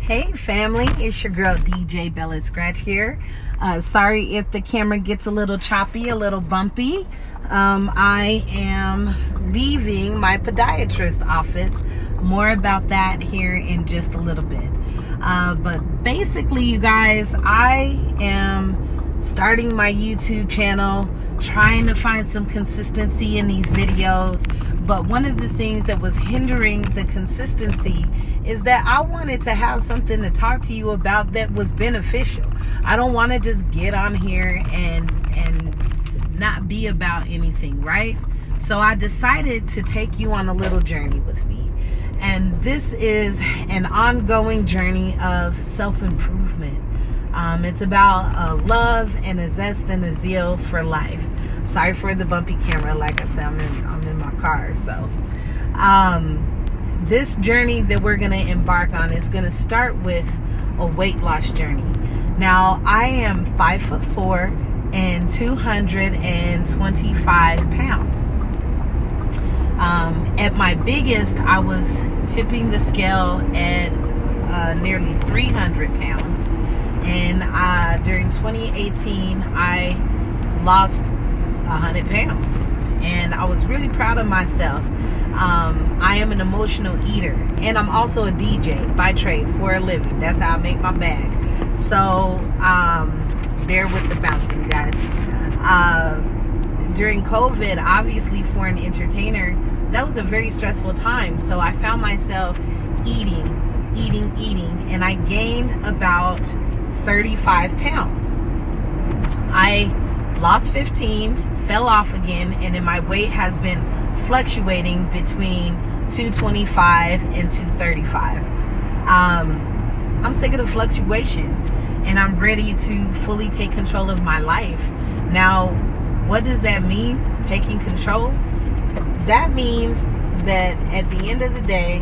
Hey family, it's your girl DJ Bella Scratch here. Sorry if the camera gets a little choppy, a little bumpy. I am leaving my podiatrist office. More about that here in just a little bit. But basically, you guys, I am starting my YouTube channel, trying to find some consistency in these videos. But one of the things that was hindering the consistency is that I wanted to have something to talk to you about that was beneficial. I don't want to just get on here and not be about anything, right? So I decided to take you on a little journey with me. And this is an ongoing journey of self-improvement. It's about love and a zest and a zeal for life. Sorry for the bumpy camera. Like I said, I'm in my car. So this journey that we're going to embark on is going to start with a weight loss journey. Now, I am 5'4" and 225 pounds. At my biggest, I was tipping the scale at nearly 300 pounds. And during 2018, I lost 100 pounds. And I was really proud of myself. I am an emotional eater. And I'm also a DJ by trade for a living. That's how I make my bag. So bear with the bouncing, guys. During COVID, obviously for an entertainer, that was a very stressful time. So I found myself eating. And I gained about 35 pounds. I lost 15, fell off again, and then my weight has been fluctuating between 225 and 235. I'm sick of the fluctuation, and I'm ready to fully take control of my life. Now, what does that mean, taking control? That means that at the end of the day,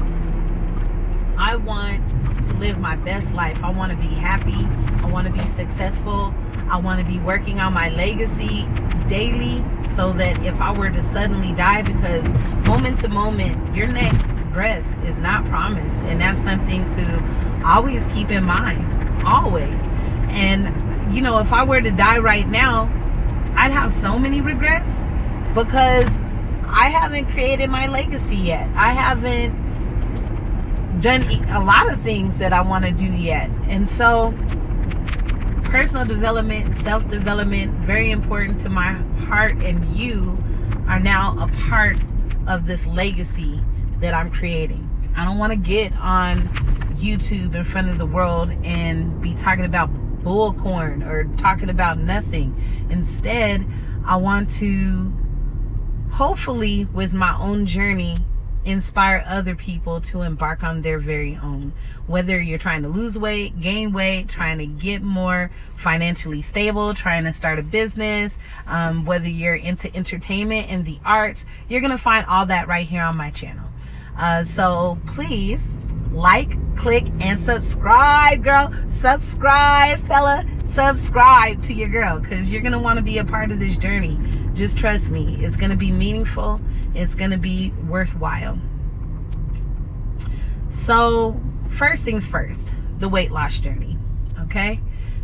I want to live my best life. I want to be happy. I want to be successful. I want to be working on my legacy daily so that if I were to suddenly die, because moment to moment, your next breath is not promised. And that's something to always keep in mind. Always. And, you know, if I were to die right now, I'd have so many regrets because I haven't created my legacy yet. I haven't done a lot of things that I want to do yet. And so personal development, self-development, very important to my heart, and you are now a part of this legacy that I'm creating. I don't want to get on YouTube in front of the world and be talking about bullcorn or talking about nothing. Instead, I want to hopefully, with my own journey, inspire other people to embark on their very own. Whether you're trying to lose weight, gain weight, trying to get more financially stable, trying to start a business, whether you're into entertainment and the arts, you're going to find all that right here on my channel. So please like, click, and subscribe, girl. Subscribe, fella. Subscribe to your girl, because you're going to want to be a part of this journey. Just trust me. It's going to be meaningful. It's going to be worthwhile. So, first things first, the weight loss journey. Okay?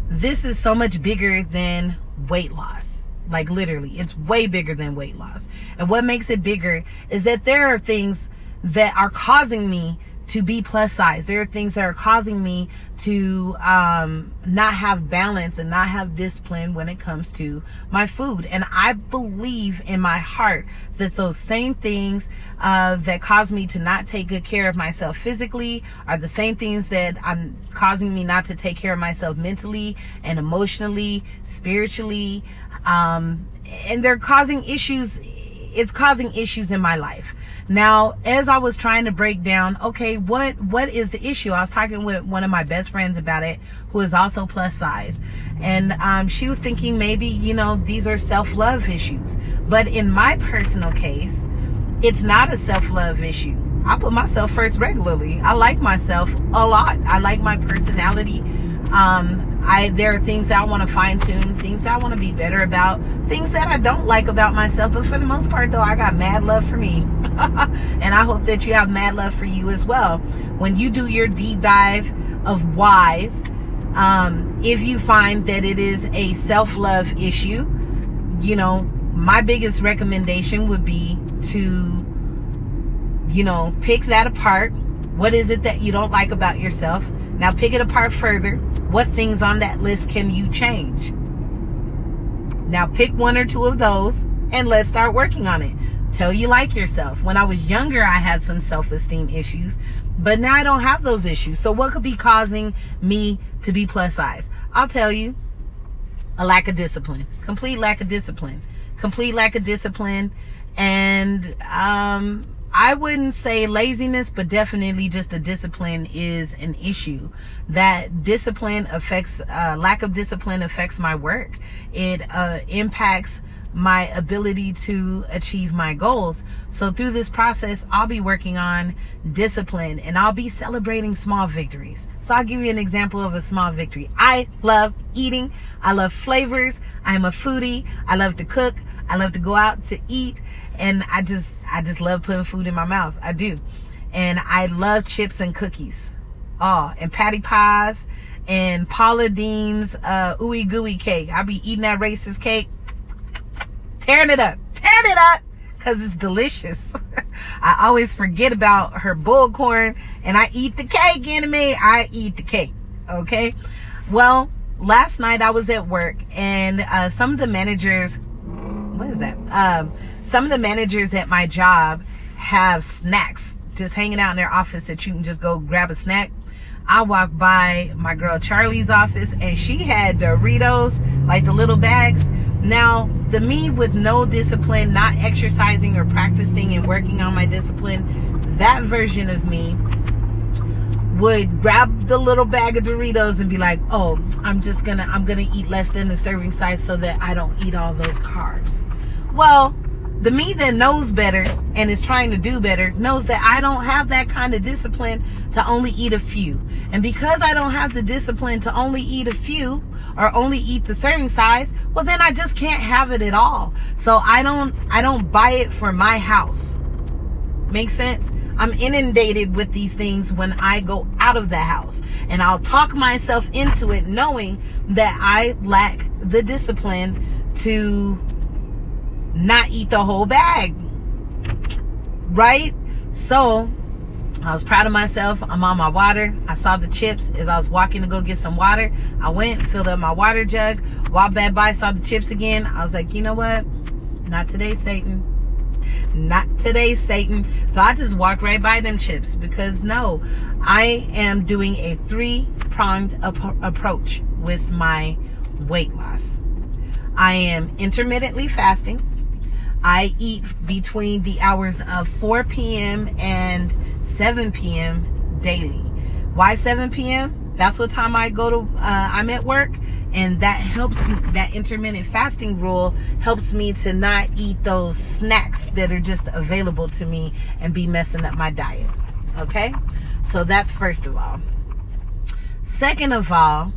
This is so much bigger than weight loss. Like literally, it's way bigger than weight loss. And what makes it bigger is that there are things that are causing me to be plus size. There are things that are causing me to not have balance and not have discipline when it comes to my food. And I believe in my heart that those same things that cause me to not take good care of myself physically are the same things that I'm causing me not to take care of myself mentally and emotionally, spiritually. And they're causing issues. It's causing issues in my life. Now, as I was trying to break down, okay, what is the issue? I was talking with one of my best friends about it, who is also plus size. And she was thinking maybe, you know, these are self-love issues. But in my personal case, it's not a self-love issue. I put myself first regularly. I like myself a lot. I like my personality. There are things that I want to fine tune, things that I want to be better about, things that I don't like about myself. But for the most part, though, I got mad love for me. And I hope that you have mad love for you as well. When you do your deep dive of whys, if you find that it is a self-love issue, you know, my biggest recommendation would be to, you know, pick that apart. What is it that you don't like about yourself? Now pick it apart further. What things on that list can you change? Now pick one or two of those and let's start working on it. Till you like yourself. When I was younger, I had some self-esteem issues, but now I don't have those issues. So what could be causing me to be plus size? I'll tell you, a lack of discipline. Complete lack of discipline. Complete lack of discipline. And I wouldn't say laziness, but definitely just the discipline is an issue. That discipline affects, lack of discipline affects my work. It impacts my ability to achieve my goals. So through this process, I'll be working on discipline and I'll be celebrating small victories. So I'll give you an example of a small victory. I love eating. I love flavors. I'm a foodie. I love to cook. I love to go out to eat. And I just love putting food in my mouth. I do. And I love chips and cookies. Oh, and patty pies and Paula Deen's ooey gooey cake. I'll be eating that racist cake. Tearing it up because it's delicious. I always forget about her bullcorn and I eat the cake, anime. I eat the cake. Okay. Well, last night I was at work and some of the managers, some of the managers at my job have snacks just hanging out in their office that you can just go grab a snack. I walked by my girl Charlie's office and she had Doritos, like the little bags. Now, the me with no discipline, not exercising or practicing and working on my discipline, that version of me would grab the little bag of Doritos and be like, oh, I'm gonna eat less than the serving size so that I don't eat all those carbs. Well, the me that knows better and is trying to do better knows that I don't have that kind of discipline to only eat a few. And because I don't have the discipline to only eat a few or only eat the serving size, well, then I just can't have it at all. So I don't buy it for my house. Make sense? I'm inundated with these things when I go out of the house, and I'll talk myself into it knowing that I lack the discipline to not eat the whole bag, right? So I was proud of myself. I'm on my water. I saw the chips as I was walking to go get some water. I went, filled up my water jug, walked back by, saw the chips again. I was like, you know what? Not today, Satan. Not today, Satan. So I just walked right by them chips because no, I am doing a 3-pronged approach with my weight loss. I am intermittently fasting. I eat between the hours of 4 p.m. and 7 p.m. daily. Why 7 p.m.? That's what time I go to, I'm at work. And that helps, that intermittent fasting rule helps me to not eat those snacks that are just available to me and be messing up my diet. Okay? So that's first of all. Second of all,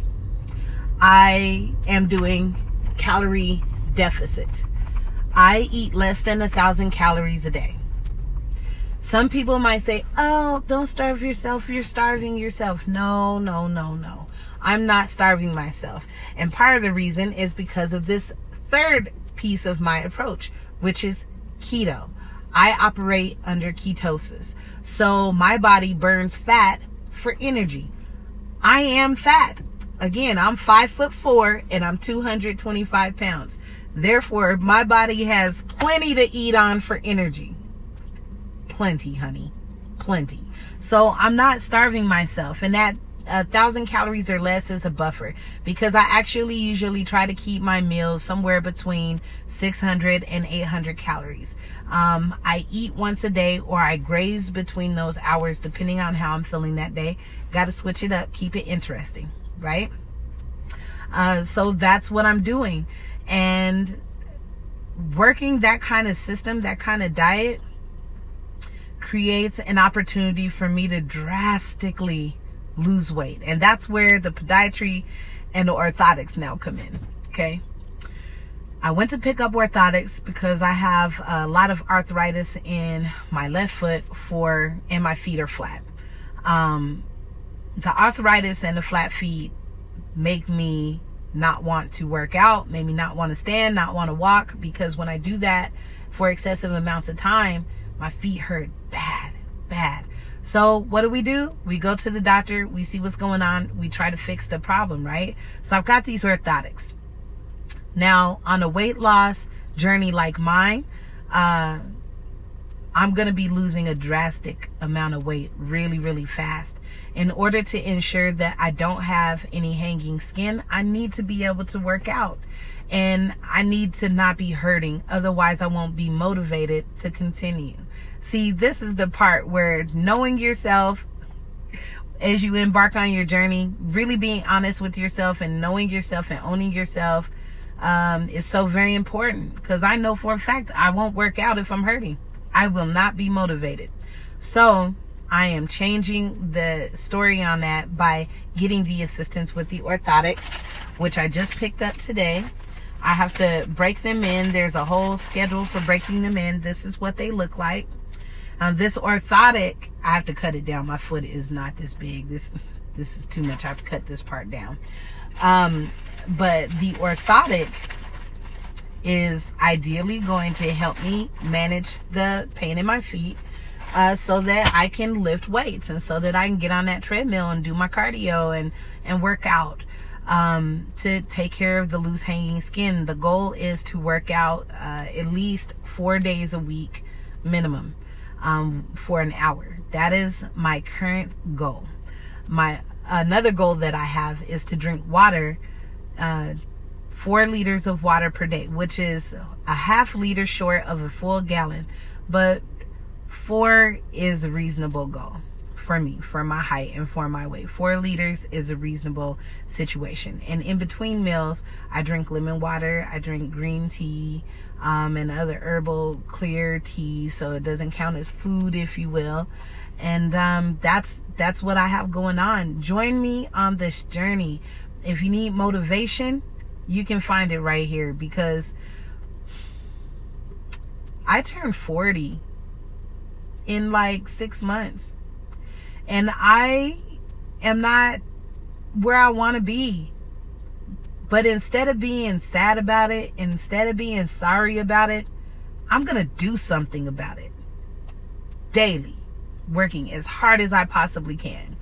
I am doing calorie deficit. I eat less than 1,000 calories a day. Some people might say, oh, don't starve yourself. You're starving yourself. No. I'm not starving myself. And part of the reason is because of this third piece of my approach, which is keto. I operate under ketosis. So my body burns fat for energy. I am fat. Again, I'm 5'4" and I'm 225 pounds. Therefore, my body has plenty to eat on for energy. Plenty, honey. Plenty. So I'm not starving myself. And that 1,000 calories or less is a buffer, because I actually usually try to keep my meals somewhere between 600 and 800 calories. I eat once a day, or I graze between those hours depending on how I'm feeling that day. Got to switch it up, keep it interesting, right? So that's what I'm doing. And working that kind of system, that kind of diet, creates an opportunity for me to drastically lose weight. And that's where the podiatry and the orthotics now come in. Okay. I went to pick up orthotics because I have a lot of arthritis in my left foot and my feet are flat. The arthritis and the flat feet make me not want to work out, make me not want to stand, not want to walk, because when I do that for excessive amounts of time, my feet hurt bad. So what do? We go to the doctor, we see what's going on, we try to fix the problem, right? So I've got these orthotics. Now, on a weight loss journey like mine, I'm going to be losing a drastic amount of weight really, really fast. In order to ensure that I don't have any hanging skin, I need to be able to work out. And I need to not be hurting. Otherwise, I won't be motivated to continue. See, this is the part where knowing yourself as you embark on your journey, really being honest with yourself and knowing yourself and owning yourself is so very important, because I know for a fact I won't work out if I'm hurting. I will not be motivated. So I am changing the story on that by getting the assistance with the orthotics, which I just picked up today. I have to break them in. There's a whole schedule for breaking them in. This is what they look like. This orthotic, I have to cut it down. My foot is not this big. This is too much. I have to cut this part down. But the orthotic is ideally going to help me manage the pain in my feet, so that I can lift weights and so that I can get on that treadmill and do my cardio and work out, to take care of the loose hanging skin. The goal is to work out at least 4 days a week minimum, for an hour. That is my current goal. Another goal that I have is to drink water, 4 liters of water per day, which is a half liter short of a full gallon. But 4 is a reasonable goal for me, for my height and for my weight. 4 liters is a reasonable situation. And in between meals, I drink lemon water, I drink green tea, and other herbal clear tea, so it doesn't count as food, if you will. And that's what I have going on. Join me on this journey. If you need motivation, you can find it right here, because I turned 40 in like 6 months, and I am not where I want to be. But instead of being sad about it, instead of being sorry about it, I'm going to do something about it daily, working as hard as I possibly can.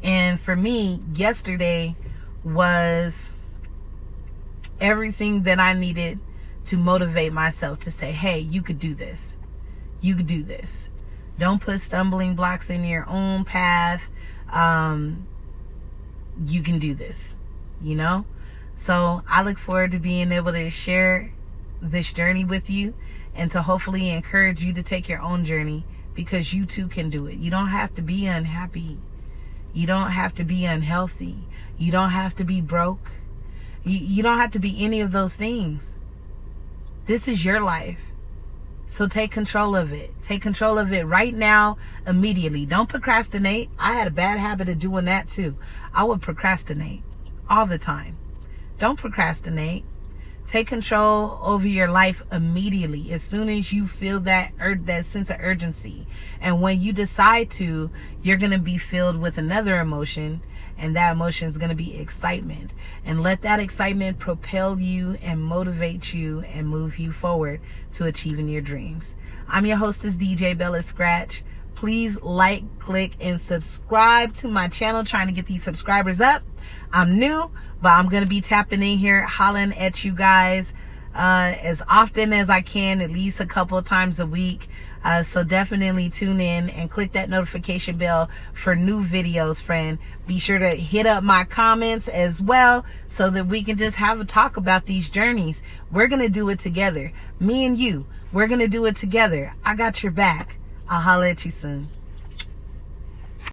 And for me, yesterday was everything that I needed to motivate myself to say, hey, you could do this. You could do this. Don't put stumbling blocks in your own path. You can do this, you know? So I look forward to being able to share this journey with you, and to hopefully encourage you to take your own journey, because you too can do it. You don't have to be unhappy. You don't have to be unhealthy. You don't have to be broke. You don't have to be any of those things. This is your life. So take control of it. Take control of it right now, immediately. Don't procrastinate. I had a bad habit of doing that too. I would procrastinate all the time. Don't procrastinate. Take control over your life immediately, as soon as you feel that sense of urgency. And when you decide to, you're going to be filled with another emotion, and that emotion is going to be excitement. And let that excitement propel you and motivate you and move you forward to achieving your dreams. I'm your hostess, DJ Bella Scratch. Please like, click, and subscribe to my channel. Trying to get these subscribers up. I'm new, but I'm going to be tapping in here, hollering at you guys as often as I can, at least a couple of times a week. So definitely tune in and click that notification bell for new videos, friend. Be sure to hit up my comments as well, so that we can just have a talk about these journeys. We're going to do it together. Me and you, we're going to do it together. I got your back. I'll holler at you soon.